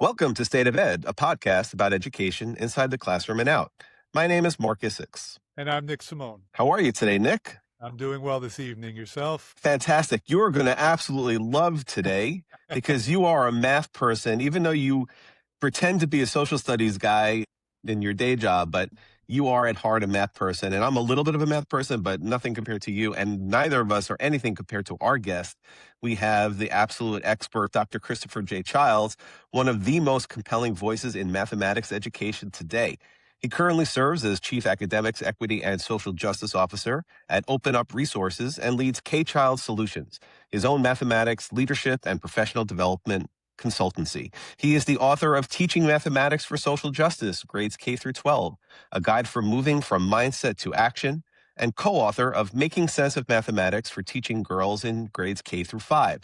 Welcome to State of Ed, a podcast about education inside the classroom and out. My name is Mark Isix. And I'm Nick Simone. How are you today, Nick? I'm doing well this evening. Yourself? Fantastic. You are going to absolutely love today because you are a math person, even though you pretend to be a social studies guy in your day job, but you are at heart a math person. And I'm a little bit of a math person, but nothing compared to you. And neither of us are anything compared to our guest. We have the absolute expert, Dr. Kristopher J. Childs, one of the most compelling voices in mathematics education today. He currently serves as Chief Academics, Equity, and Social Justice Officer at Open Up Resources and leads K-Child Solutions, his own mathematics, leadership, and professional development consultancy. He is the author of Teaching Mathematics for Social Justice, Grades K through 12, a guide for moving from mindset to action, and co-author of Making Sense of Mathematics for Teaching Girls in Grades K through 5,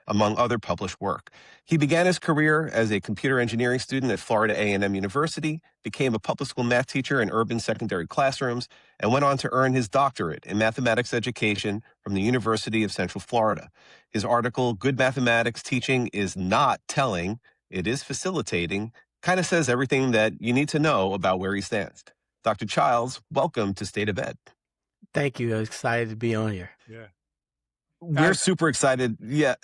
among other published work. He began his career as a computer engineering student at Florida A&M University, became a public school math teacher in urban secondary classrooms, and went on to earn his doctorate in mathematics education from the University of Central Florida. His article, Good Mathematics Teaching is Not Telling, It is Facilitating, kind of says everything that you need to know about where he stands. Dr. Childs, welcome to State of Ed. Thank you. I'm excited to be on here. Yeah. We're super excited. Yeah.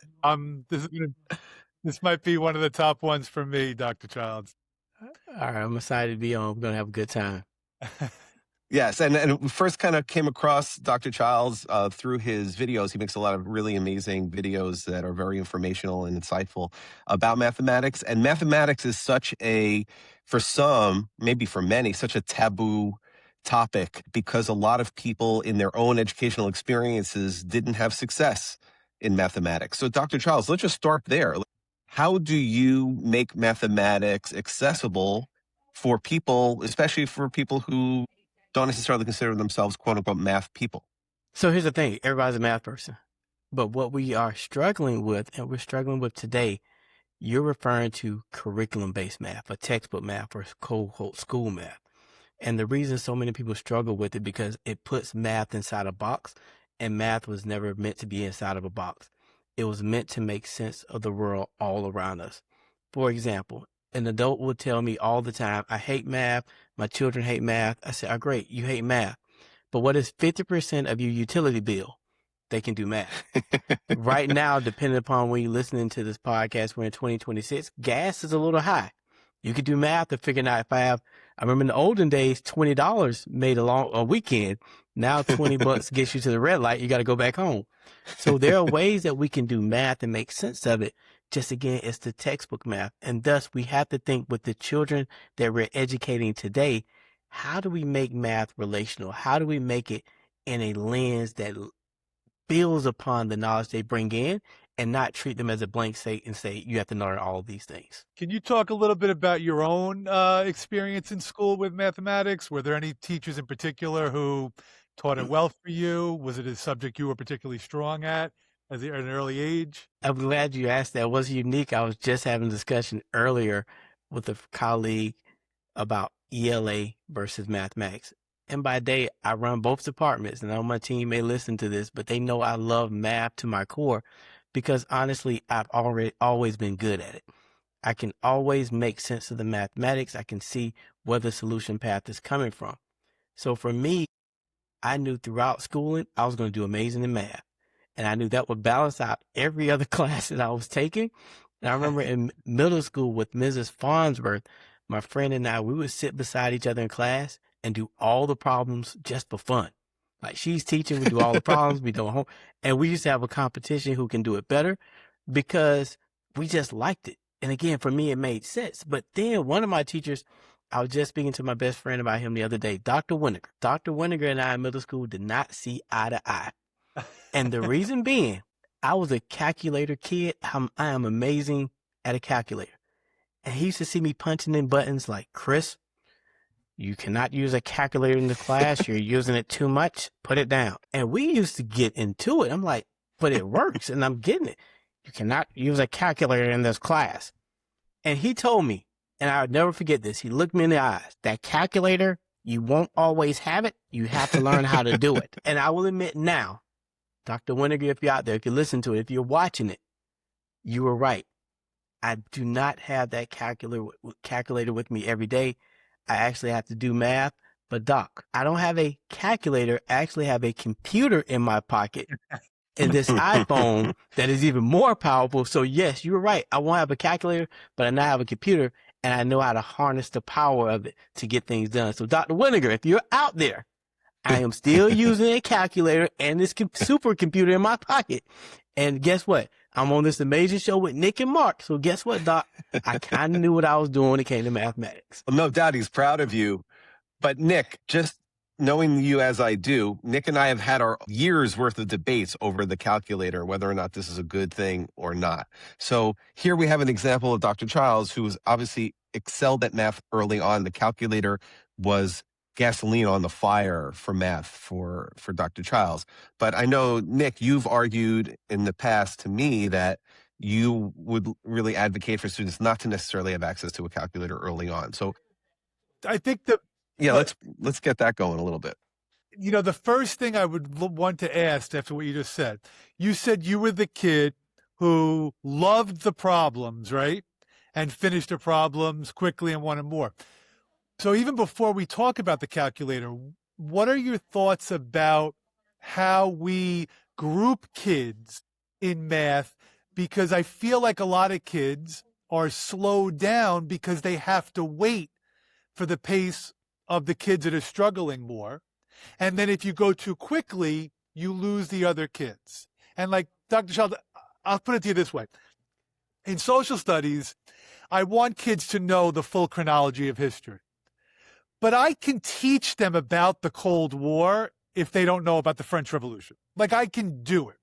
This might be one of the top ones for me, Dr. Childs. All right, I'm excited to be on. We're going to have a good time. Yes, and we first kind of came across Dr. Childs through his videos. He makes a lot of really amazing videos that are very informational and insightful about mathematics. And mathematics is such a, for some, maybe for many, such a taboo topic because a lot of people in their own educational experiences didn't have success in mathematics. So Dr. Childs, let's just start there. How do you make mathematics accessible for people, especially for people who don't necessarily consider themselves quote unquote math people? So here's the thing. Everybody's a math person. But what we are struggling with, and we're struggling with today, you're referring to curriculum-based math, or textbook math, or quote school math. And the reason so many people struggle with it because it puts math inside a box, and math was never meant to be inside of a box. It was meant to make sense of the world all around us. For example, an adult would tell me all the time, I hate math, my children hate math. I said, oh, great, you hate math. But what is 50% of your utility bill? They can do math. Right now, depending upon when you're listening to this podcast, we're in 2026, gas is a little high. You could do math to figure out I remember in the olden days, $20 made a weekend. Now $20 gets you to the red light. You got to go back home. So there are ways that we can do math and make sense of it. Just again, it's the textbook math. And thus we have to think with the children that we're educating today, how do we make math relational? How do we make it in a lens that builds upon the knowledge they bring in and not treat them as a blank slate and say, you have to learn all of these things? Can you talk a little bit about your own experience in school with mathematics? Were there any teachers in particular who taught it well for you? Was it a subject you were particularly strong at an early age? I'm glad you asked that. It was unique. I was just having a discussion earlier with a colleague about ELA versus mathematics. And by day, I run both departments, and I know my team may listen to this, but they know I love math to my core because honestly, I've always been good at it. I can always make sense of the mathematics. I can see where the solution path is coming from. So for me, I knew throughout schooling, I was going to do amazing in math. And I knew that would balance out every other class that I was taking. And I remember in middle school with Mrs. Farnsworth, my friend and I, we would sit beside each other in class and do all the problems just for fun. Like she's teaching, we do all the problems, we do home. And we used to have a competition who can do it better because we just liked it. And again, for me, it made sense. But then one of my teachers, I was just speaking to my best friend about him the other day, Dr. Winiger. Dr. Winiger and I in middle school did not see eye to eye. And the reason being, I was a calculator kid. I am amazing at a calculator. And he used to see me punching in buttons like, Chris, you cannot use a calculator in the class. You're using it too much. Put it down. And we used to get into it. I'm like, but it works and I'm getting it. You cannot use a calculator in this class. And he told me, and I'll never forget this. He looked me in the eyes. That calculator, you won't always have it. You have to learn how to do it. And I will admit now, Dr. Winiger, if you're out there, if you listen to it, if you're watching it, you were right. I do not have that calculator with me every day. I actually have to do math. But Doc, I don't have a calculator. I actually have a computer in my pocket in this iPhone that is even more powerful. So yes, you were right. I won't have a calculator, but I now have a computer and I know how to harness the power of it to get things done. So Dr. Winnegar, if you're out there, I am still using a calculator and this supercomputer in my pocket. And guess what? I'm on this amazing show with Nick and Mark. So guess what, Doc? I kind of knew what I was doing when it came to mathematics. Well, no doubt he's proud of you. But Nick, just knowing you as I do, Nick and I have had our years worth of debates over the calculator, whether or not this is a good thing or not. So here we have an example of Dr. Childs, who was obviously excelled at math early on. The calculator was gasoline on the fire for math for Dr. Childs. But I know, Nick, you've argued in the past to me that you would really advocate for students not to necessarily have access to a calculator early on. So I think that, yeah, let's get that going a little bit. the first thing I would want to ask after what you just said, you said you were the kid who loved the problems, right? And finished the problems quickly and wanted more. So even before we talk about the calculator, what are your thoughts about how we group kids in math? Because I feel like a lot of kids are slowed down because they have to wait for the pace of the kids that are struggling more. And then if you go too quickly, you lose the other kids. And like Dr. Child, I'll put it to you this way. In social studies, I want kids to know the full chronology of history. But I can teach them about the Cold War if they don't know about the French Revolution. Like, I can do it.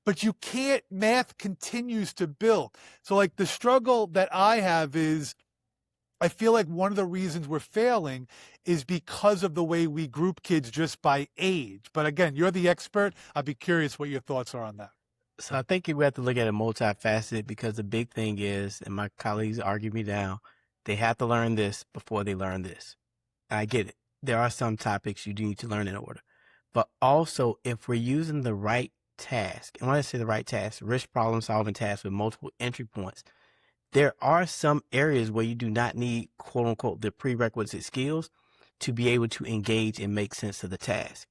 But you can't, math continues to build. So like the struggle that I have is, I feel like one of the reasons we're failing is because of the way we group kids just by age. But again, you're the expert. I'd be curious what your thoughts are on that. So I think we have to look at it multifaceted, because the big thing is, and my colleagues argue me down, they have to learn this before they learn this. I get it. There are some topics you do need to learn in order. But also, if we're using the right task, and when I say the right task, rich problem solving task with multiple entry points, there are some areas where you do not need, quote unquote, the prerequisite skills to be able to engage and make sense of the task.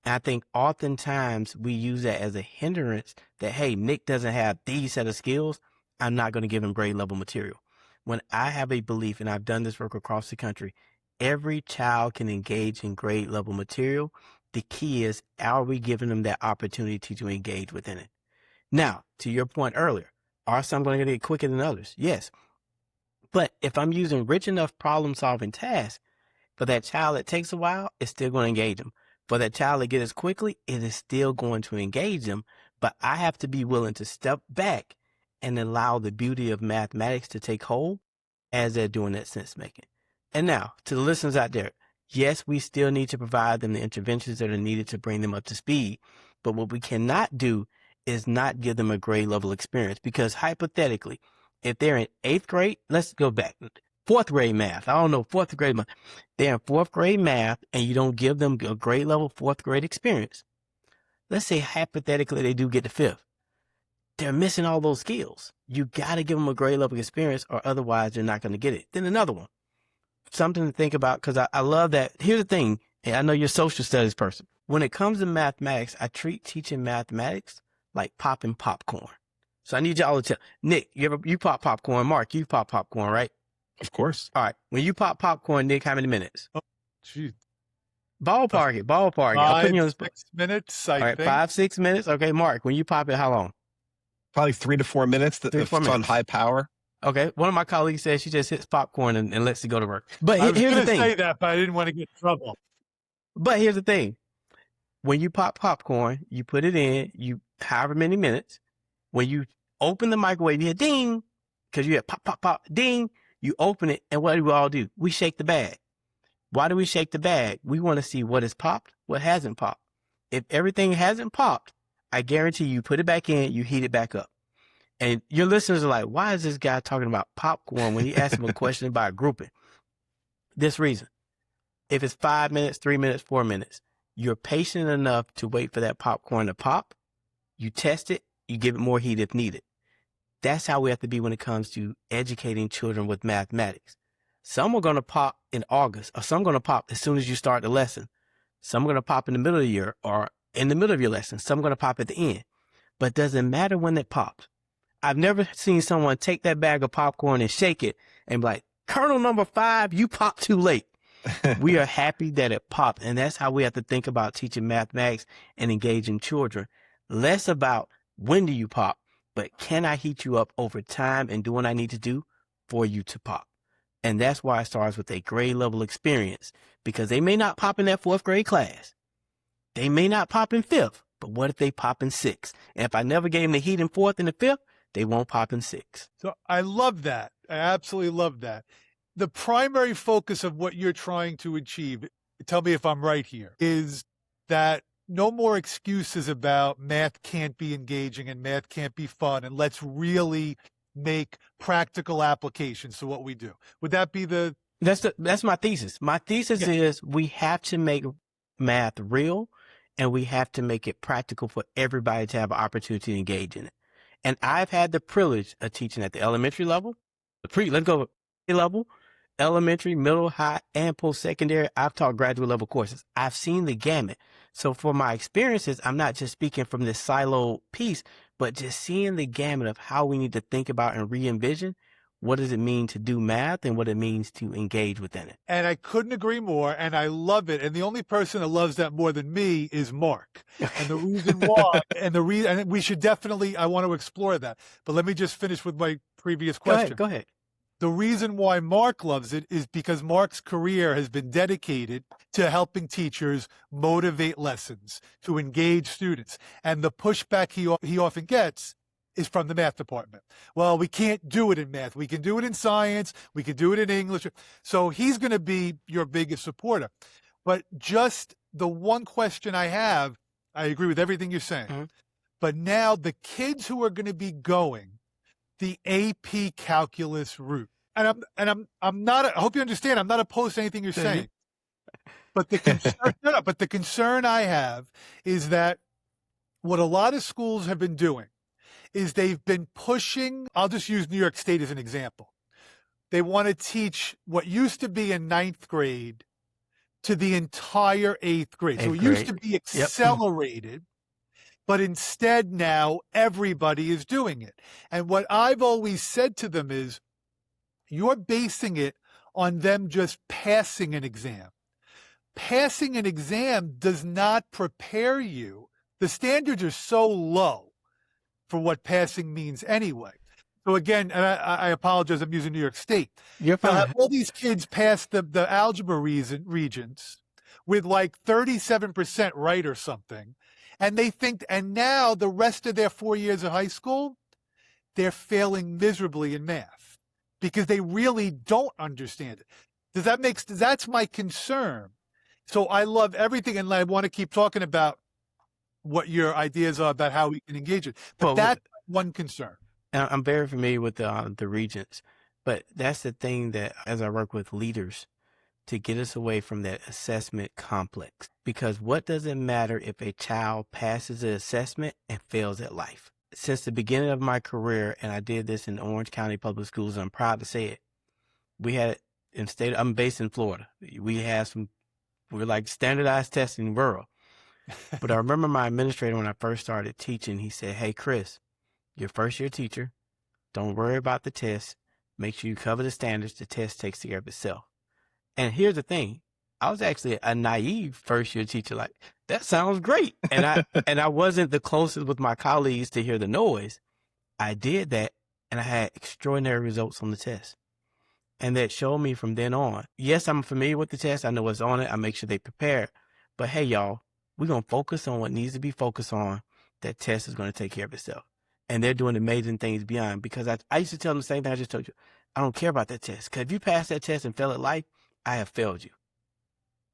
And I think oftentimes we use that as a hindrance that, hey, Nick doesn't have these set of skills, I'm not going to give him grade level material. When I have a belief, and I've done this work across the country, every child can engage in grade level material. The key is, are we giving them that opportunity to engage within it? Now, to your point earlier, are some going to get it quicker than others? Yes. But if I'm using rich enough problem solving tasks, for that child that takes a while, it's still going to engage them. For that child that gets it quickly, it is still going to engage them. But I have to be willing to step back and allow the beauty of mathematics to take hold as they're doing that sense making. And now, to the listeners out there, yes, we still need to provide them the interventions that are needed to bring them up to speed. But what we cannot do is not give them a grade level experience, because hypothetically, if they're in 8th grade, let's go back, 4th grade math. I don't know, 4th grade math. They're in 4th grade math and you don't give them a grade level 4th grade experience. Let's say hypothetically they do get to 5th. They're missing all those skills. You got to give them a grade level experience, or otherwise they're not going to get it. Then another one, something to think about, because I love that. Here's the thing, and I know you're a social studies person. When it comes to mathematics, I treat teaching mathematics like popping popcorn. So I need y'all to tell, Nick, you pop popcorn. Mark, you pop popcorn, right? Of course. All right. When you pop popcorn, Nick, how many minutes? Oh, geez. Ballpark it. I'm 5, putting you on the spot. 6 minutes, All I right, think. 5, 6 minutes. Okay, Mark, when you pop it, how long? Probably 3 to 4 minutes. 3 to 4 If it's on minutes. high power. Okay. One of my colleagues says she just hits popcorn and lets it go to work. But I was here's the going to thing. say that, but I didn't want to get in trouble. But here's the thing. When you pop popcorn, you put it in, you however many minutes. When you open the microwave, you hear ding, because you hear pop, pop, pop, ding. You open it, and what do we all do? We shake the bag. Why do we shake the bag? We want to see what has popped, what hasn't popped. If everything hasn't popped, I guarantee you put it back in, you heat it back up. And your listeners are like, why is this guy talking about popcorn when he asked him a question about grouping? This reason. If it's 5 minutes, 3 minutes, 4 minutes, you're patient enough to wait for that popcorn to pop. You test it, you give it more heat if needed. That's how we have to be when it comes to educating children with mathematics. Some are going to pop in August, or some are going to pop as soon as you start the lesson. Some are going to pop in the middle of the year or in the middle of your lesson. Some are going to pop at the end. But it doesn't matter when it pops. I've never seen someone take that bag of popcorn and shake it and be like, Colonel number 5, you popped too late. We are happy that it popped. And that's how we have to think about teaching mathematics and engaging children. Less about when do you pop, but can I heat you up over time and do what I need to do for you to pop? And that's why it starts with a grade level experience, because they may not pop in that 4th grade class. They may not pop in 5th, but what if they pop in 6th? And if I never gave them the heat in 4th and the 5th, they won't pop in 6th. So I love that. I absolutely love that. The primary focus of what you're trying to achieve, tell me if I'm right here, is that no more excuses about math can't be engaging and math can't be fun, and let's really make practical applications to what we do. Would that be the... That's my thesis. My thesis is we have to make math real, and we have to make it practical for everybody to have an opportunity to engage in it. And I've had the privilege of teaching at the elementary level, let's go level, elementary, middle, high, and post-secondary. I've taught graduate level courses. I've seen the gamut. So for my experiences, I'm not just speaking from this silo piece, but just seeing the gamut of how we need to think about and re-envision what does it mean to do math and what it means to engage within it. And I couldn't agree more, and I love it. And the only person that loves that more than me is Mark. And the reason why, and we should definitely, I want to explore that. But let me just finish with my previous question. Go ahead. The reason why Mark loves it is because Mark's career has been dedicated to helping teachers motivate lessons, to engage students. And the pushback he often gets is from the math department. Well, we can't do it in math. We can do it in science. We can do it in English. So he's going to be your biggest supporter. But just the one question I have, I agree with everything you're saying. Mm-hmm. But now the kids who are going to be going the AP calculus route, and I'm not, I hope you understand, I'm not opposed to anything you're saying. But the concern, but the concern I have is that what a lot of schools have been doing is they've been pushing, I'll just use New York State as an example. They want to teach what used to be in 9th grade to the entire 8th grade. So it used to be accelerated, but instead now everybody is doing it. And what I've always said to them is, you're basing it on them just passing an exam. Passing an exam does not prepare you. The standards are so low for what passing means anyway. So again, and I apologize, I'm using New York State. You're fine. They'll have all these kids pass the algebra regions with like 37% right or something. And they think, and now the rest of their 4 years of high school, they're failing miserably in math because they really don't understand it. That's my concern. So I love everything, and I want to keep talking about what your ideas are about how we can engage it. But that's one concern. I'm very familiar with the regents, but that's the thing that as I work with leaders to get us away from that assessment complex, because what does it matter if a child passes the assessment and fails at life? Since the beginning of my career, and I did this in Orange County Public Schools, I'm proud to say it. We had I'm based in Florida. We're like standardized testing rural. But I remember my administrator when I first started teaching, he said, "Hey, Chris, you're first year teacher. Don't worry about the test. Make sure you cover the standards. The test takes care of itself." And here's the thing. I was actually a naive first year teacher. Like, that sounds great. And I wasn't the closest with my colleagues to hear the noise. I did that, and I had extraordinary results on the test. And that showed me from then on, yes, I'm familiar with the test. I know what's on it. I make sure they prepare. But hey, y'all, we're going to focus on what needs to be focused on. That test is going to take care of itself. And they're doing amazing things beyond, because I used to tell them the same thing I just told you. I don't care about that test, because if you pass that test and fail at life, I have failed you.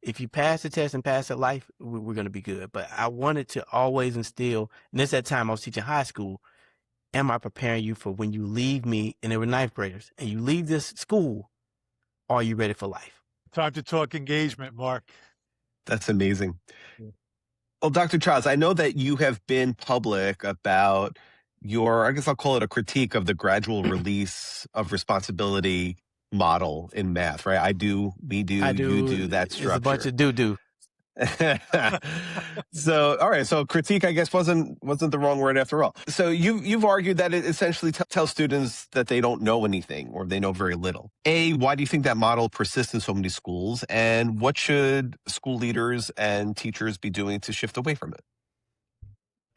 If you pass the test and pass at life, we're going to be good. But I wanted to always instill, and this at that time I was teaching high school, am I preparing you for when you leave me, and they were 9th graders, and you leave this school, are you ready for life? Time to talk engagement, Mark. That's amazing. Well, Dr. Charles, I know that you have been public about I guess I'll call it a critique of the gradual release of responsibility model in math, right? I do, we do, I you do. do, that It's a bunch structure. of doo-doo. So, all right. So critique, I guess, wasn't the wrong word after all. So you've argued that it essentially tells students that they don't know anything or they know very little. Why do you think that model persists in so many schools? And what should school leaders and teachers be doing to shift away from it?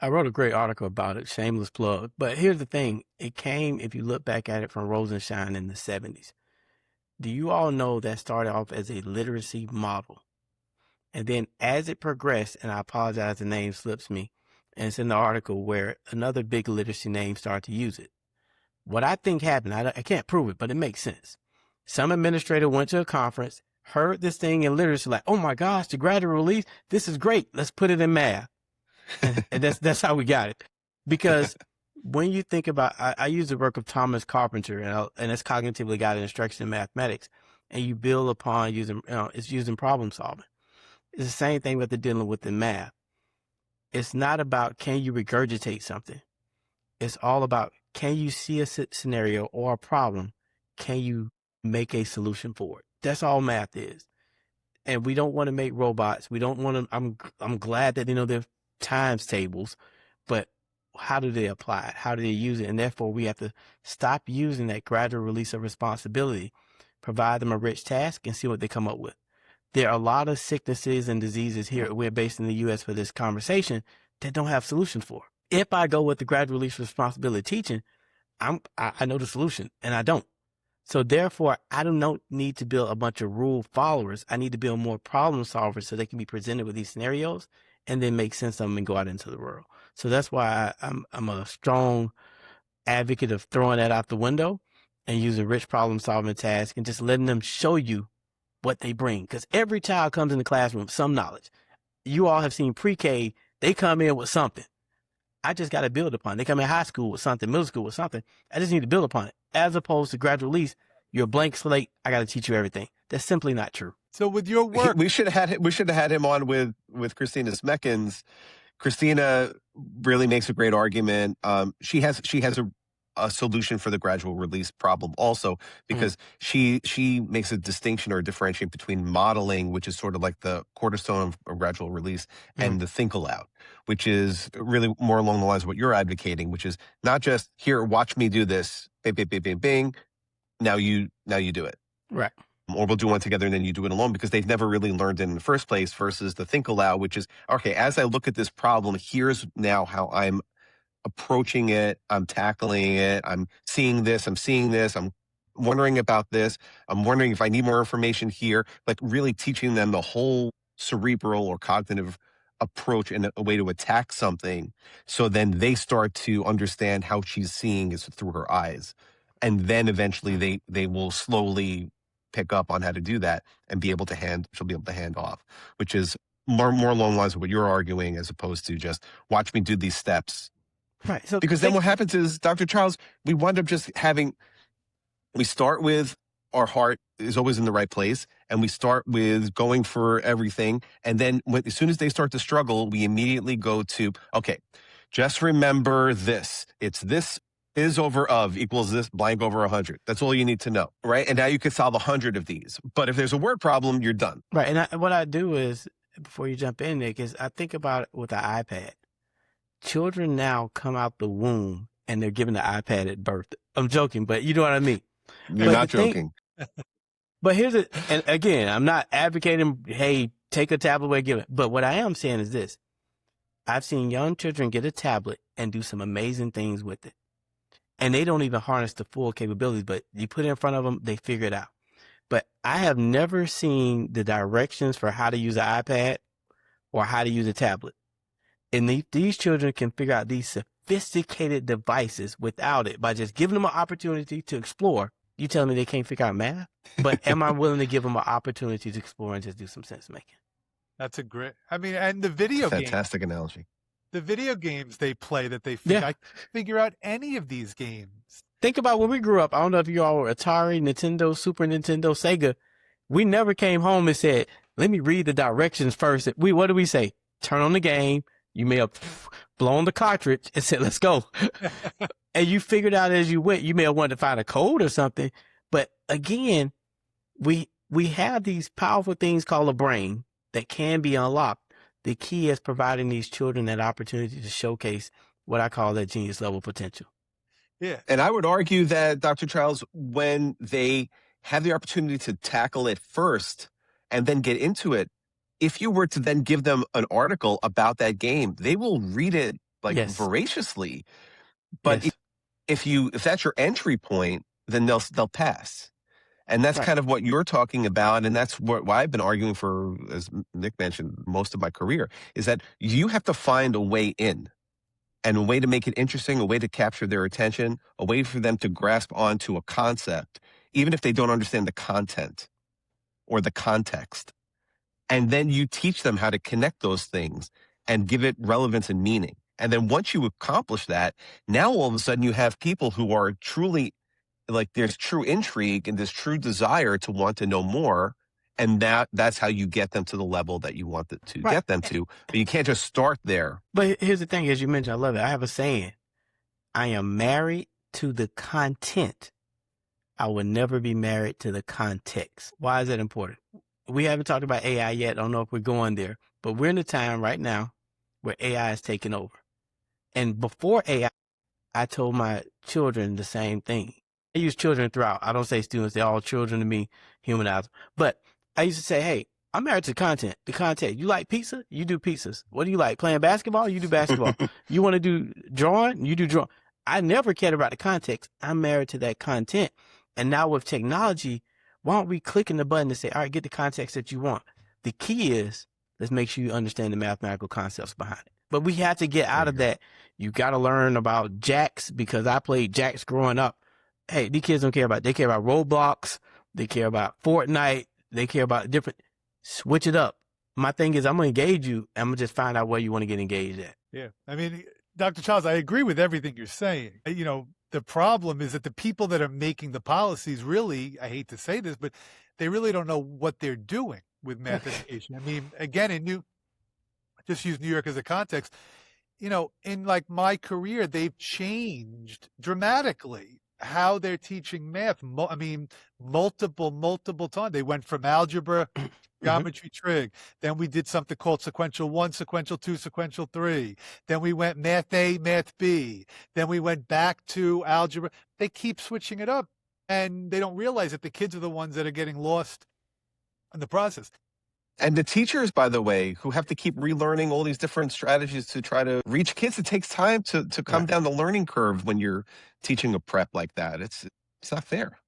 I wrote a great article about it, shameless plug. But here's the thing. It came, if you look back at it, from Rosenshine in the 70s. Do you all know that started off as a literacy model? And then as it progressed, and I apologize, the name slips me, and it's in the article where another big literacy name started to use it. What I think happened, I can't prove it, but it makes sense. Some administrator went to a conference, heard this thing in literacy, like, oh my gosh, the gradual release, this is great. Let's put it in math. And that's how we got it. Because when you think about, I use the work of Thomas Carpenter, and it's cognitively guided instruction in mathematics, and you build upon it's using problem solving. It's the same thing that they're dealing with in math. It's not about can you regurgitate something. It's all about can you see a scenario or a problem? Can you make a solution for it? That's all math is. And we don't want to make robots. We don't want to. I'm glad that there's times tables, but how do they apply it? How do they use it? And therefore, we have to stop using that gradual release of responsibility, provide them a rich task, and see what they come up with. There are a lot of sicknesses and diseases here. We're based in the U.S. for this conversation that don't have solutions for. If I go with the gradual release responsibility teaching, I know the solution, and I don't. So therefore, I don't need to build a bunch of rule followers. I need to build more problem solvers so they can be presented with these scenarios and then make sense of them and go out into the world. So that's why I'm a strong advocate of throwing that out the window and using rich problem solving tasks and just letting them show you what they bring. Because every child comes in the classroom with some knowledge. You all have seen pre-K, they come in with something. I just got to build upon it. They come in high school with something, middle school with something. I just need to build upon it. As opposed to gradual release, you're a blank slate. I got to teach you everything. That's simply not true. So with your work, We should have had him on with Christina Smeckens. Christina really makes a great argument. She has a solution for the gradual release problem also, because she makes a distinction or a differentiation between modeling, which is sort of like the cornerstone of a gradual release, and the think aloud, which is really more along the lines of what you're advocating, which is not just here, watch me do this, bing, bing, bing, bing, bing. Now you do it. Right. Or we'll do one together and then you do it alone, because they've never really learned it in the first place, versus the think aloud, which is, okay, as I look at this problem, here's now how I'm approaching it, I'm tackling it, I'm seeing this, I'm wondering about this, I'm wondering if I need more information here, like really teaching them the whole cerebral or cognitive approach and a way to attack something, so then they start to understand how she's seeing is through her eyes. And then eventually they will slowly pick up on how to do that and she'll be able to hand off, which is more along the lines of what you're arguing, as opposed to just watch me do these steps. Right. So because then what happens is, Dr. Charles, we wind up just we start with our heart is always in the right place, and we start with going for everything. And then as soon as they start to struggle, we immediately go to, okay, just remember this. It's this is over of equals this blank over 100. That's all you need to know, right? And now you can solve 100 of these. But if there's a word problem, you're done. Right. And what I do is, before you jump in, Nick, is I think about it with the iPad. Children now come out the womb and they're given the iPad at birth. I'm joking, but you know what I mean. You're not joking. But and again, I'm not advocating, hey, take a tablet away, give it. But what I am saying is this. I've seen young children get a tablet and do some amazing things with it. And they don't even harness the full capabilities, but you put it in front of them, they figure it out. But I have never seen the directions for how to use an iPad or how to use a tablet. And these children can figure out these sophisticated devices without it by just giving them an opportunity to explore. You telling me they can't figure out math? But am I willing to give them an opportunity to explore and just do some sense making? that's a great. I mean, and the video games. Fantastic analogy. The video games they play that I can't figure out any of these games. Think about when we grew up. I don't know if you all were Atari, Nintendo, Super Nintendo, Sega. We never came home and said, let me read the directions first. What do we say? Turn on the game. You may have blown the cartridge and said, let's go. And you figured out as you went. You may have wanted to find a code or something. But again, we have these powerful things called a brain that can be unlocked. The key is providing these children that opportunity to showcase what I call that genius level potential. Yeah. And I would argue that, Dr. Charles, when they have the opportunity to tackle it first and then get into it, if you were to then give them an article about that game, they will read it like Yes. voraciously. But Yes. if that's your entry point, then they'll pass. And that's Right. kind of what you're talking about. And that's why I've been arguing for, as Nick mentioned, most of my career, is that you have to find a way in and a way to make it interesting, a way to capture their attention, a way for them to grasp onto a concept, even if they don't understand the content or the context. And then you teach them how to connect those things and give it relevance and meaning. And then once you accomplish that, now all of a sudden you have people who are truly, like, there's true intrigue and this true desire to want to know more. And that's how you get them to the level that you want to Right. get them to. But you can't just start there. But here's the thing, as you mentioned, I love it. I have a saying, I am married to the content. I will never be married to the context. Why is that important? We haven't talked about AI yet. I don't know if we're going there, but we're in a time right now where AI is taking over. And before AI, I told my children the same thing. I use children throughout. I don't say students. They're all children to me, humanize them. But I used to say, hey, I'm married to content. The content. You like pizza? You do pizzas. What do you like? Playing basketball? You do basketball. You want to do drawing? You do drawing. I never cared about the context. I'm married to that content. And now with technology, why don't we clicking the button to say, all right, get the context that you want? The key is, let's make sure you understand the mathematical concepts behind it. But we have to get out of that. You got to learn about jacks, because I played jacks growing up. Hey, these kids don't care about, they care about Roblox. They care about Fortnite. They care about different, switch it up. My thing is, I'm going to engage you. I'm going to just find out where you want to get engaged at. Yeah. I mean, Dr. Charles, I agree with everything you're saying. You know, the problem is that the people that are making the policies really, I hate to say this, but they really don't know what they're doing with math education. I mean, again, just use New York as a context. You know, in like my career, they've changed dramatically how they're teaching math. I mean, multiple times. They went from algebra, geometry, trig. Then we did something called sequential 1, sequential 2, sequential 3. Then we went math A, math B. Then we went back to algebra. They keep switching it up, and they don't realize that the kids are the ones that are getting lost in the process. And the teachers, by the way, who have to keep relearning all these different strategies to try to reach kids, it takes time to come down the learning curve when you're teaching a prep like that. It's not fair.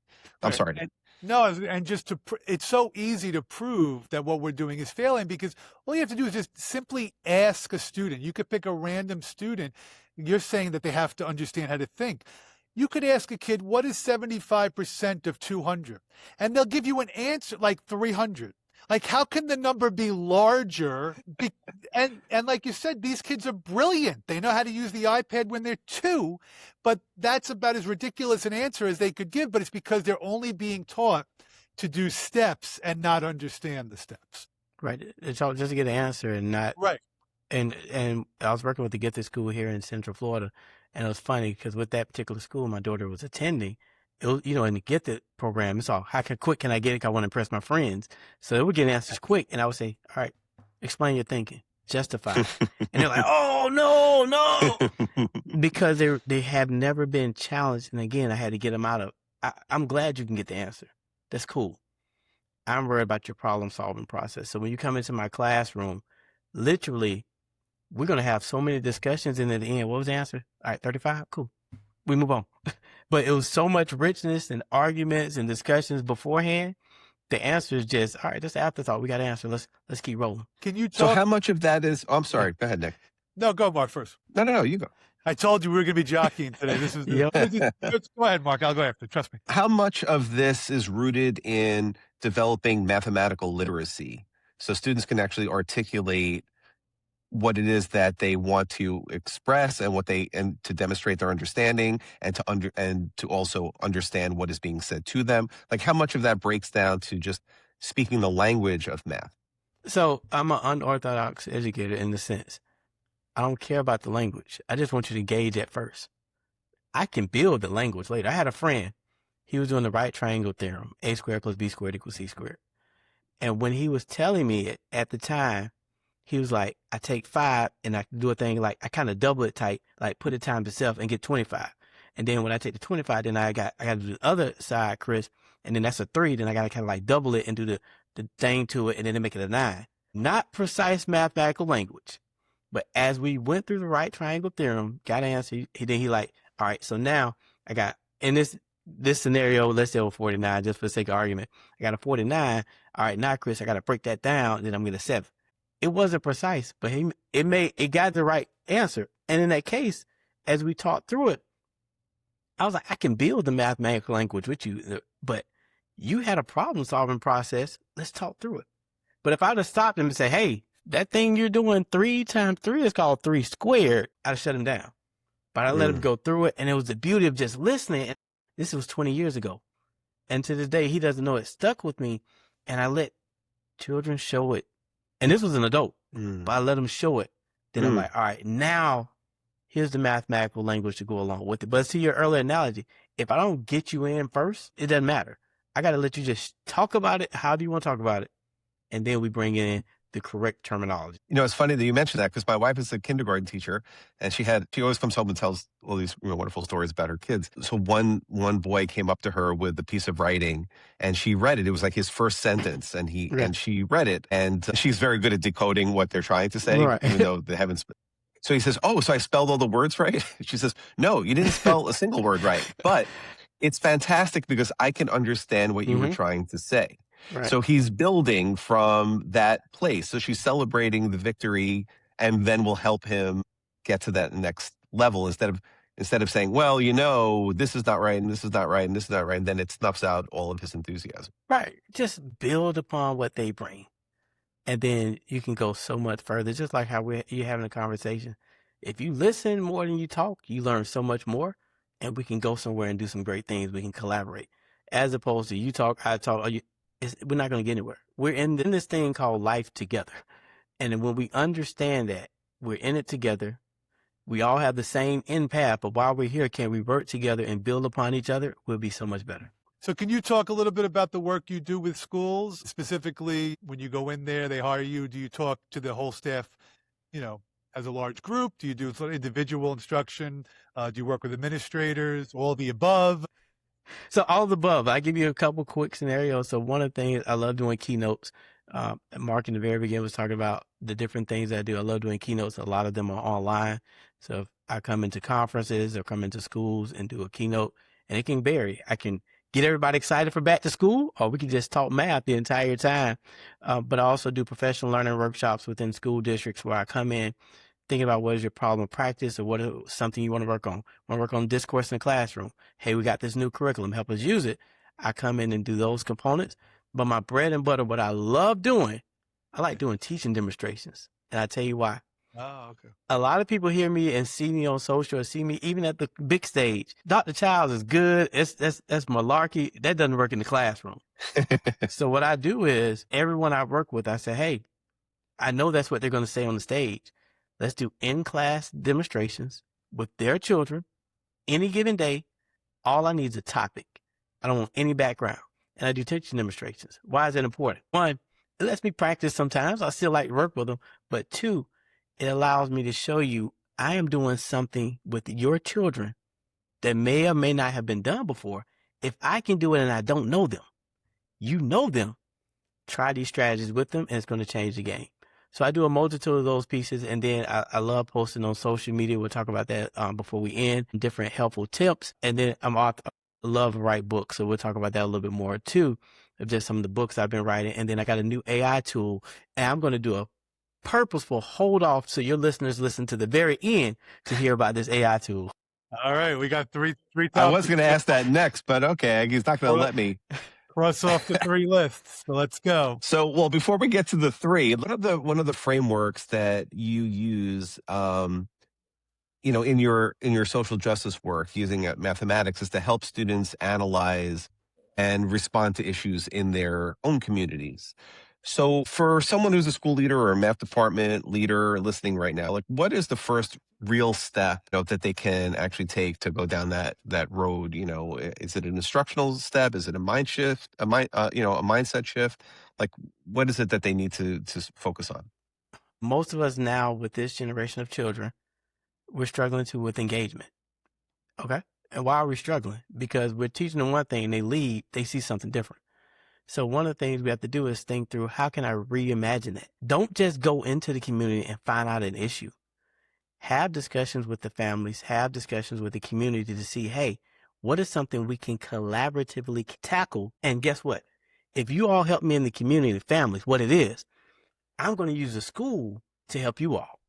I'm sorry. And just it's so easy to prove that what we're doing is failing, because all you have to do is just simply ask a student. You could pick a random student. You're saying that they have to understand how to think. You could ask a kid, what is 75% of 200? And they'll give you an answer like 300. Like, how can the number be larger? And like you said, these kids are brilliant. They know how to use the iPad when they're 2, but that's about as ridiculous an answer as they could give. But it's because they're only being taught to do steps and not understand the steps. Right. It's all just to get an answer and not. Right. And I was working with the gifted school here in Central Florida, and it was funny because with that particular school my daughter was attending, it was, in the gifted program, it's all, how quick can I get it? I want to impress my friends. So they would get answers quick, and I would say, all right, explain your thinking, justify it. And they're like, oh, no, because they have never been challenged. And again, I had to get them out of, I'm glad you can get the answer. That's cool. I'm worried about your problem solving process. So when you come into my classroom, literally, we're going to have so many discussions, and at the end, what was the answer? All right, 35, cool. We move on. But it was so much richness and arguments and discussions beforehand. The answer is just, all right, that's the afterthought. We got to answer. Let's keep rolling. Can you talk? So how much of that is, I'm sorry, go ahead, Nick. No, go, Mark, first. No, you go. I told you we were going to be jockeying today. This is go ahead, Mark. I'll go after. Trust me. How much of this is rooted in developing mathematical literacy, so students can actually articulate what it is that they want to express and to demonstrate their understanding and to also understand what is being said to them? Like, how much of that breaks down to just speaking the language of math? So I'm an unorthodox educator in the sense, I don't care about the language. I just want you to engage at first. I can build the language later. I had a friend, he was doing the right triangle theorem, a squared plus b squared equals c squared. And when he was telling me it at the time, he was like, I take 5 and I do a thing like I kind of double it tight, like put it times itself and get 25. And then when I take the 25, then I got to do the other side, Chris, and then that's a 3. Then I got to kind of like double it and do the thing to it, and then make it a 9. Not precise mathematical language, but as we went through the right triangle theorem, got an answer. Then he like, all right, so now I got in this scenario, let's say 49, just for the sake of argument, I got a 49. All right, now Chris, I got to break that down. Then I'm gonna 7. It wasn't precise, but it got the right answer. And in that case, as we talked through it, I was like, I can build the mathematical language with you, but you had a problem solving process. Let's talk through it. But if I'd have stopped him and said, hey, that thing you're doing 3 times 3 is called 3 squared, I'd have shut him down. But I let him go through it, and it was the beauty of just listening. And this was 20 years ago. And to this day, he doesn't know it stuck with me. And I let children show it. And this was an adult, but I let them show it. Then I'm like, all right, now here's the mathematical language to go along with it. But to your earlier analogy, if I don't get you in first, it doesn't matter. I got to let you just talk about it. How do you want to talk about it? And then we bring in the correct terminology. You know, it's funny that you mentioned that because my wife is a kindergarten teacher, and she always comes home and tells all these wonderful stories about her kids. So one boy came up to her with a piece of writing, and she read it. It was like his first sentence, and she read it, and she's very good at decoding what they're trying to say, even though they haven't. So he says, "Oh, so I spelled all the words right?" She says, "No, you didn't spell a single word right, but it's fantastic because I can understand what you were trying to say." Right. So he's building from that place. So she's celebrating the victory, and then will help him get to that next level instead of saying, well, this is not right, and this is not right, and this is not right. And then it snuffs out all of his enthusiasm. Right. Just build upon what they bring. And then you can go so much further, just like how you're having a conversation. If you listen more than you talk, you learn so much more, and we can go somewhere and do some great things. We can collaborate. As opposed to you talk, I talk, we're not going to get anywhere. We're in this thing called life together. And then when we understand that we're in it together, we all have the same end path, but while we're here, can we work together and build upon each other? We'll be so much better. So can you talk a little bit about the work you do with schools? Specifically, when you go in there, they hire you. Do you talk to the whole staff, as a large group? Do you do individual instruction? Do you work with administrators? All the above? So all of the above. I give you a couple quick scenarios. So one of the things I love doing keynotes. Mark in the very beginning was talking about the different things I do. I love doing keynotes. A lot of them are online. So if I come into conferences or come into schools and do a keynote, and it can vary. I can get everybody excited for back to school, or we can just talk math the entire time. But I also do professional learning workshops within school districts where I come in thinking about what is your problem of practice, or what is something you want to work on. Want to work on discourse in the classroom. Hey, we got this new curriculum. Help us use it. I come in and do those components. But my bread and butter, what I love doing, I like doing teaching demonstrations. And I tell you why. Oh, okay. A lot of people hear me and see me on social, or see me even at the big stage. Dr. Childs is good. That's malarkey. That doesn't work in the classroom. So what I do is, everyone I work with, I say, hey, I know that's what they're going to say on the stage. Let's do in-class demonstrations with their children any given day. All I need is a topic. I don't want any background. And I do teaching demonstrations. Why is that important? 1, it lets me practice sometimes. I still like to work with them. But 2, it allows me to show you I am doing something with your children that may or may not have been done before. If I can do it and I don't know them, you know them, try these strategies with them, and it's going to change the game. So I do a multitude of those pieces, and then I love posting on social media. We'll talk about that before we end. Different helpful tips, and then I love to write books, so we'll talk about that a little bit more too, of just some of the books I've been writing. And then I got a new AI tool, and I'm going to do a purposeful hold off so your listeners listen to the very end to hear about this AI tool. All right, we got three topics. I was going to ask that next, but okay, he's not going to let me. Cross off the 3 lists. So let's go. So, well, before we get to the 3, one of the frameworks that you use, in your social justice work using mathematics is to help students analyze and respond to issues in their own communities. So for someone who's a school leader or a math department leader listening right now, like what is the first real step, that they can actually take to go down that road? Is it an instructional step? Is it a mind shift, a mindset shift? Like what is it that they need to focus on? Most of us now with this generation of children, we're struggling with engagement. Okay. And why are we struggling? Because we're teaching them one thing and they leave, they see something different. So one of the things we have to do is think through, how can I reimagine that? Don't just go into the community and find out an issue. Have discussions with the families, have discussions with the community to see, hey, what is something we can collaboratively tackle? And guess what? If you all help me in the community, the families, what it is, I'm going to use the school to help you all.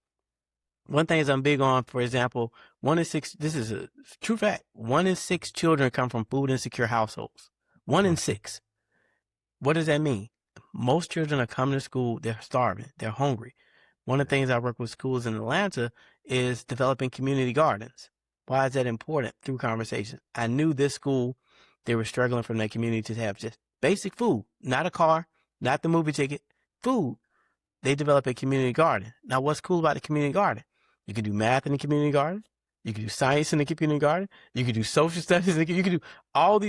One thing is I'm big on, for example, 1 in 6, this is a true fact, 1 in 6 children come from food insecure households. 1 in 6. What does that mean? Most children are coming to school, they're starving, they're hungry. One of the things I work with schools in Atlanta is developing community gardens. Why is that important? Through conversations. I knew this school, they were struggling from that community to have just basic food, not a car, not the movie ticket, food. They develop a community garden. Now, what's cool about the community garden? You can do math in the community garden. You can do science in the community garden. You can do social studies. You can do all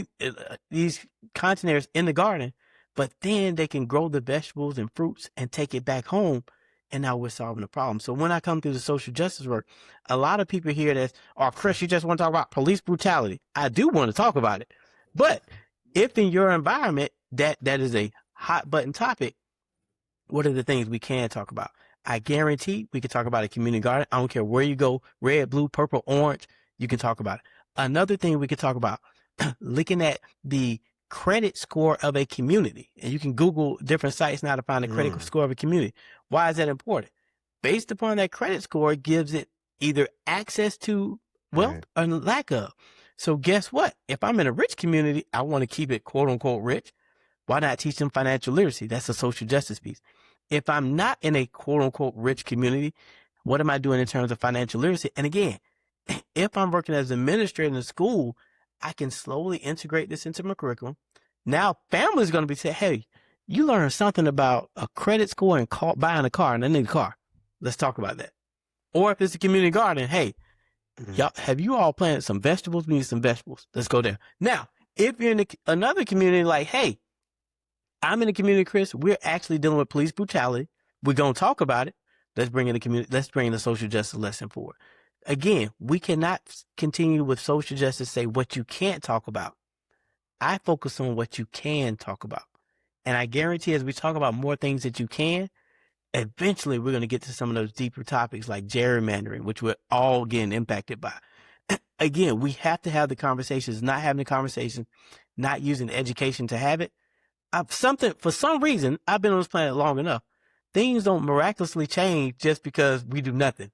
these content areas in the garden, but then they can grow the vegetables and fruits and take it back home. And now we're solving the problem. So when I come through the social justice work, a lot of people hear this, oh, Chris, you just want to talk about police brutality. I do want to talk about it. But if in your environment that is a hot button topic, what are the things we can talk about? I guarantee we can talk about a community garden. I don't care where you go, red, blue, purple, orange, you can talk about it. Another thing we can talk about, looking at the credit score of a community. And you can Google different sites now to find the credit score of a community. Why is that important? Based upon that credit score, it gives it either access to wealth or lack of. So guess what? If I'm in a rich community, I want to keep it quote unquote rich. Why not teach them financial literacy? That's a social justice piece. If I'm not in a quote unquote rich community, what am I doing in terms of financial literacy? And again, if I'm working as an administrator in a school, I can slowly integrate this into my curriculum. Now, families going to be saying, hey, you learned something about a credit score and buying a car, and I need a car. Let's talk about that. Or if it's a community garden, hey, y'all, have you all planted some vegetables? We need some vegetables. Let's go there. Now, if you're in another community like, hey, I'm in a community, Chris, we're actually dealing with police brutality. We're going to talk about it. Let's bring in the community. Let's bring the social justice lesson forward. Again, we cannot continue with social justice, say what you can't talk about. I focus on what you can talk about. And I guarantee as we talk about more things that you can, eventually we're going to get to some of those deeper topics like gerrymandering, which we're all getting impacted by. Again, we have to have the conversations, not having the conversation, not using education to have it. For some reason, I've been on this planet long enough. Things don't miraculously change just because we do nothing.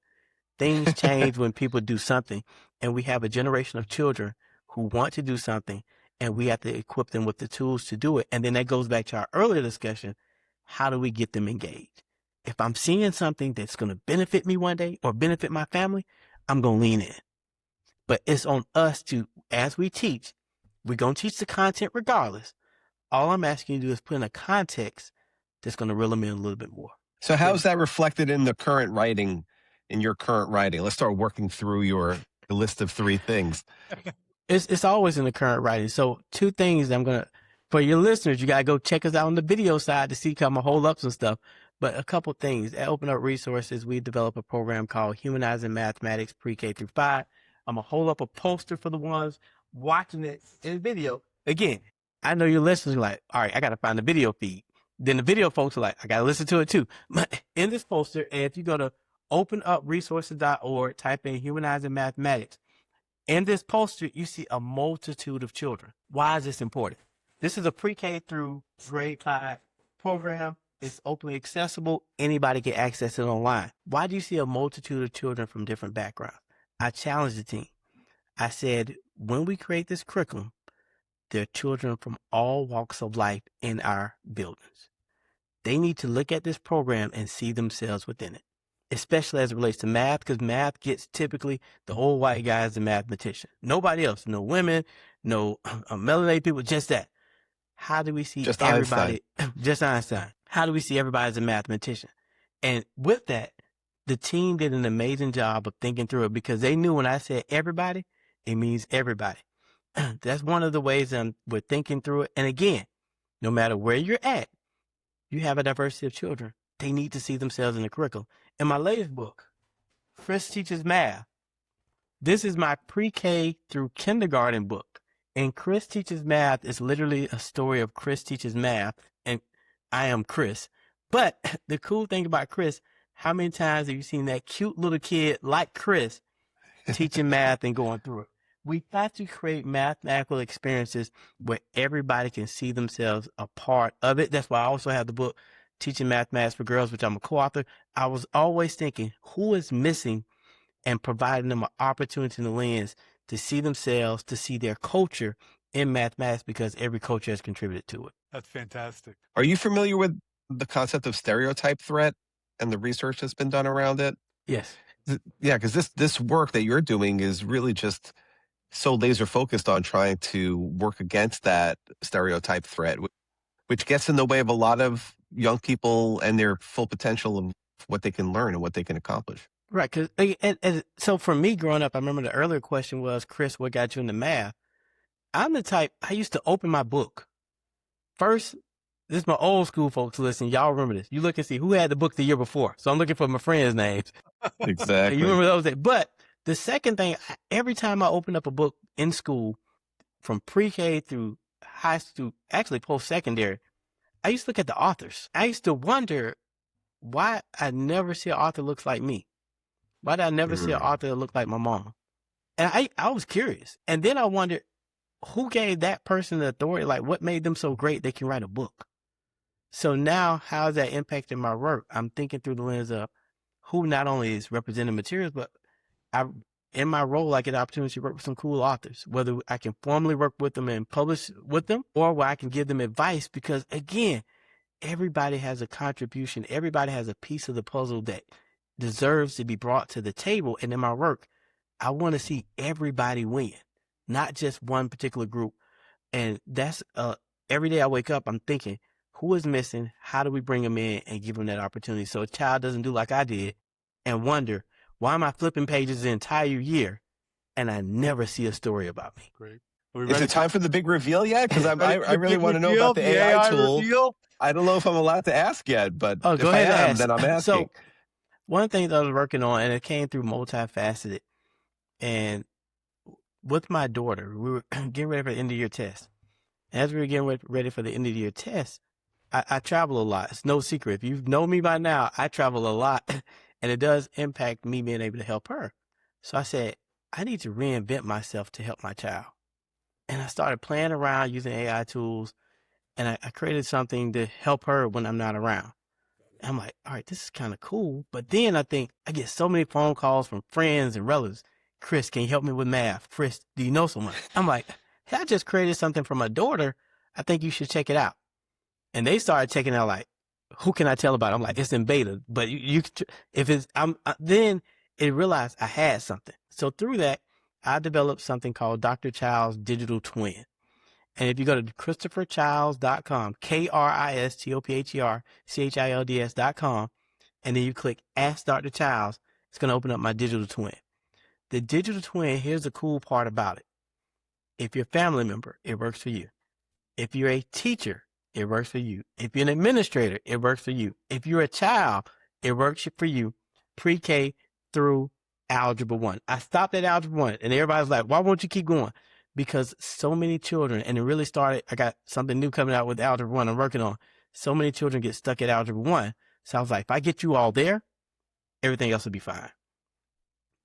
Things change when people do something, and we have a generation of children who want to do something, and we have to equip them with the tools to do it. And then that goes back to our earlier discussion. How do we get them engaged? If I'm seeing something that's going to benefit me one day or benefit my family, I'm going to lean in. But it's on us to, as we teach, we're going to teach the content regardless. All I'm asking you to do is put in a context that's going to reel them in a little bit more. So how is that reflected in the current writing, in your current writing? Let's start working through your list of 3 things. It's always in the current writing. So 2 things for your listeners, you got to go check us out on the video side to see how I'm going to hold up some stuff. But a couple things. At Open Up Resources, we develop a program called Humanizing Mathematics Pre-K through 5. I'm going to hold up a poster for the ones watching it in video. Again, I know your listeners are like, all right, I got to find the video feed. Then the video folks are like, I got to listen to it too. But in this poster, and if you go to openupresources.org, type in Humanizing Mathematics. In this poster, you see a multitude of children. Why is this important? This is a pre-K through grade 5 program. It's openly accessible. Anybody can access it online. Why do you see a multitude of children from different backgrounds? I challenged the team. I said, when we create this curriculum, there are children from all walks of life in our buildings. They need to look at this program and see themselves within it, especially as it relates to math, because math gets typically the old white guy as a mathematician. Nobody else, no women, no melanated people, just that. How do we see Just everybody? Einstein. Just Einstein. How do we see everybody as a mathematician? And with that, the team did an amazing job of thinking through it because they knew when I said everybody, it means everybody. That's one of the ways we're thinking through it. And again, no matter where you're at, you have a diversity of children. They need to see themselves in the curriculum. In my latest book, Chris Teaches Math, this is my pre-K through kindergarten book. And Chris Teaches Math is literally a story of Chris Teaches Math. And I am Chris. But the cool thing about Chris, how many times have you seen that cute little kid like Chris teaching math and going through it? We got to create mathematical experiences where everybody can see themselves a part of it. That's why I also have the book, Teaching Mathematics for Girls, which I'm a co-author. I was always thinking, who is missing, and providing them an opportunity in the lens to see themselves, to see their culture in mathematics, because every culture has contributed to it. That's fantastic. Are you familiar with the concept of stereotype threat and the research that's been done around it? Yes. Yeah, because this work that you're doing is really just so laser focused on trying to work against that stereotype threat, which gets in the way of a lot of young people and their full potential of what they can learn and what they can accomplish. Right. Cause, and so for me growing up, I remember the earlier question was, Chris, what got you into math? I'm the type, I used to open my book. First, this is my old school folks listen. Y'all remember this. You look and see who had the book the year before. So I'm looking for my friends' names. Exactly. You remember those days. But the second thing, every time I open up a book in school, from pre-K through high school, actually post-secondary, I used to look at the authors. I used to wonder why I never see an author looks like me. Why did I never see an author that looked like my mom? And I was curious. And then I wondered, who gave that person the authority? Like, what made them so great they can write a book? So now, how is that impacting my work? I'm thinking through the lens of who not only is representing materials, but in my role, I get the opportunity to work with some cool authors, whether I can formally work with them and publish with them, or where I can give them advice, because again, everybody has a contribution. Everybody has a piece of the puzzle that deserves to be brought to the table. And in my work, I want to see everybody win, not just one particular group. And that's every day I wake up, I'm thinking, who is missing? How do we bring them in and give them that opportunity so a child doesn't do like I did and wonder, why am I flipping pages the entire year and I never see a story about me? Great. Is it time for the big reveal yet? Because I really want to know reveal, about the AI tool. Reveal? I don't know if I'm allowed to ask yet, but go if ahead I am, and ask. then I'm asking. So one thing that I was working on, and it came through multifaceted, and with my daughter, we were getting ready for the end of year test. As we were getting ready for the end of the year test, I travel a lot. It's no secret. If you know me by now, I travel a lot, and it does impact me being able to help her. So I said, I need to reinvent myself to help my child. And I started playing around using AI tools, and I created something to help her when I'm not around. And I'm like, all right, this is kind of cool. But then I think I get so many phone calls from friends and relatives. Chris, can you help me with math? Chris, do you know someone? I'm like, hey, I just created something for my daughter. I think you should check it out. And they started checking it out, like, who can I tell about it? I'm like, it's in beta, but then it realized I had something. So through that, I developed something called Dr. Child's Digital Twin. And if you go to KristopherChilds.com, KristopherChilds.com, and then you click Ask Dr. Childs, it's going to open up my digital twin. The digital twin, here's the cool part about it. If you're a family member, it works for you. If you're a teacher, it works for you. If you're an administrator, it works for you. If you're a child, it works for you. Pre-K through Algebra 1. I stopped at Algebra 1, and everybody's like, why won't you keep going? Because so many children, and it really started, I got something new coming out with Algebra 1 I'm working on. So many children get stuck at Algebra 1. So I was like, if I get you all there, everything else will be fine.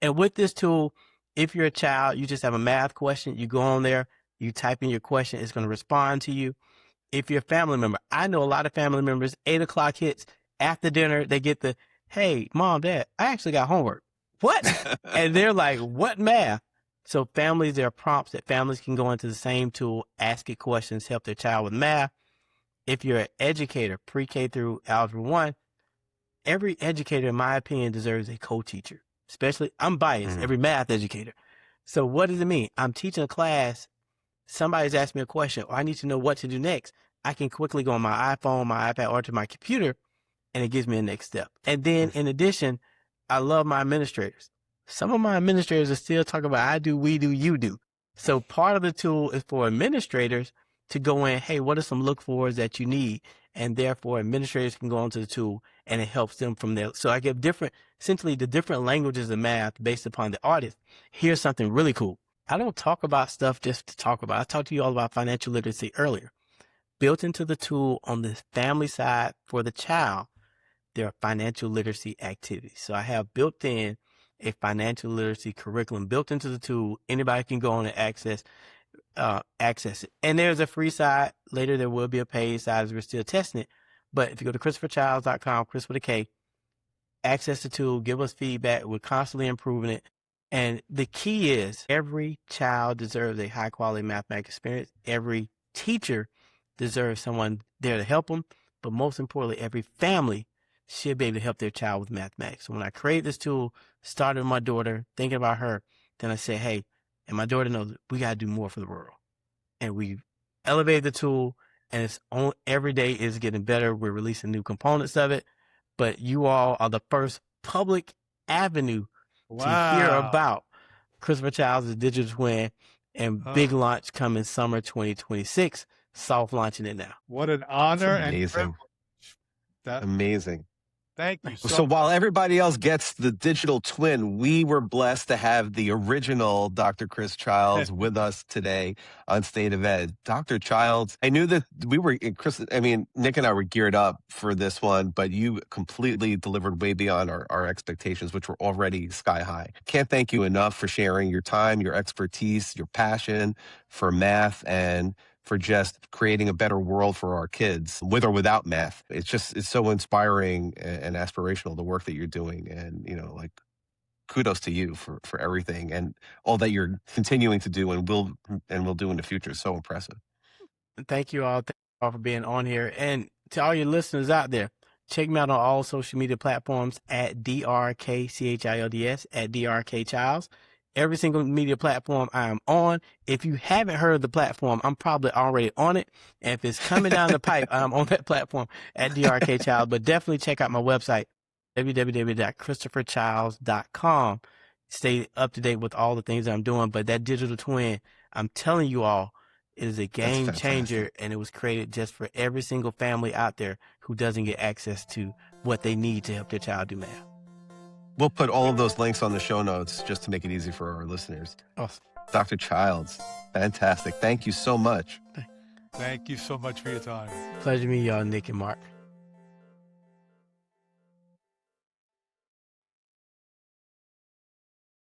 And with this tool, if you're a child, you just have a math question, you go on there, you type in your question, it's going to respond to you. If you're a family member, I know a lot of family members, 8 o'clock hits, after dinner, they get the, hey, mom, dad, I actually got homework. What? And they're like, what math? So families, there are prompts that families can go into the same tool, ask it questions, help their child with math. If you're an educator, pre-K through Algebra 1, every educator, in my opinion, deserves a co-teacher. Especially, I'm biased, every math educator. So what does it mean? I'm teaching a class, somebody's asked me a question, or I need to know what to do next. I can quickly go on my iPhone, my iPad, or to my computer, and it gives me a next step. And then in addition, I love my administrators. Some of my administrators are still talking about I do, we do, you do. So part of the tool is for administrators to go in, hey, what are some look fors that you need? And therefore administrators can go onto the tool and it helps them from there. So I give essentially the different languages of math based upon the artist. Here's something really cool. I don't talk about stuff just to talk about. I talked to you all about financial literacy earlier. Built into the tool on the family side for the child, there are financial literacy activities. So I have built in a financial literacy curriculum built into the tool. Anybody can go on and access it. And there's a free side. Later, there will be a paid side as we're still testing it. But if you go to ChristopherChilds.com, Chris with a K, access the tool, give us feedback. We're constantly improving it. And the key is every child deserves a high quality mathematics experience. Every teacher deserves someone there to help them. But most importantly, every family should be able to help their child with mathematics. So when I create this tool, started with my daughter, thinking about her, then I say, hey, and my daughter knows we got to do more for the world. And we elevated the tool, and it's on every day is getting better. We're releasing new components of it. But you all are the first public avenue to hear about Kristopher Childs' digital twin, and big launch coming summer 2026. Soft launching it now. What an honor and Amazing. privilege. Amazing. Thank you So while everybody else gets the digital twin, we were blessed to have the original Dr. Chris Childs with us today on State of Ed. Dr. Childs, I knew that Nick and I were geared up for this one, but you completely delivered way beyond our expectations, which were already sky high. Can't thank you enough for sharing your time, your expertise, your passion for math, and for just creating a better world for our kids, with or without math. It's so inspiring and aspirational, the work that you're doing. And, kudos to you for everything and all that you're continuing to do and will do in the future. So impressive. Thank you all. Thank you all for being on here. And to all your listeners out there, check me out on all social media platforms at DRKCHILDS, at DRKChilds. Every single media platform I am on. If you haven't heard of the platform, I'm probably already on it. And if it's coming down the pipe, I'm on that platform at DRKChild. But definitely check out my website, www.ChristopherChilds.com. Stay up to date with all the things I'm doing. But that digital twin, I'm telling you all, is a game changer. And it was created just for every single family out there who doesn't get access to what they need to help their child do math. We'll put all of those links on the show notes just to make it easy for our listeners. Awesome. Dr. Childs, fantastic. Thank you so much. Thank you so much for your time. Pleasure to meet y'all, Nick and Mark.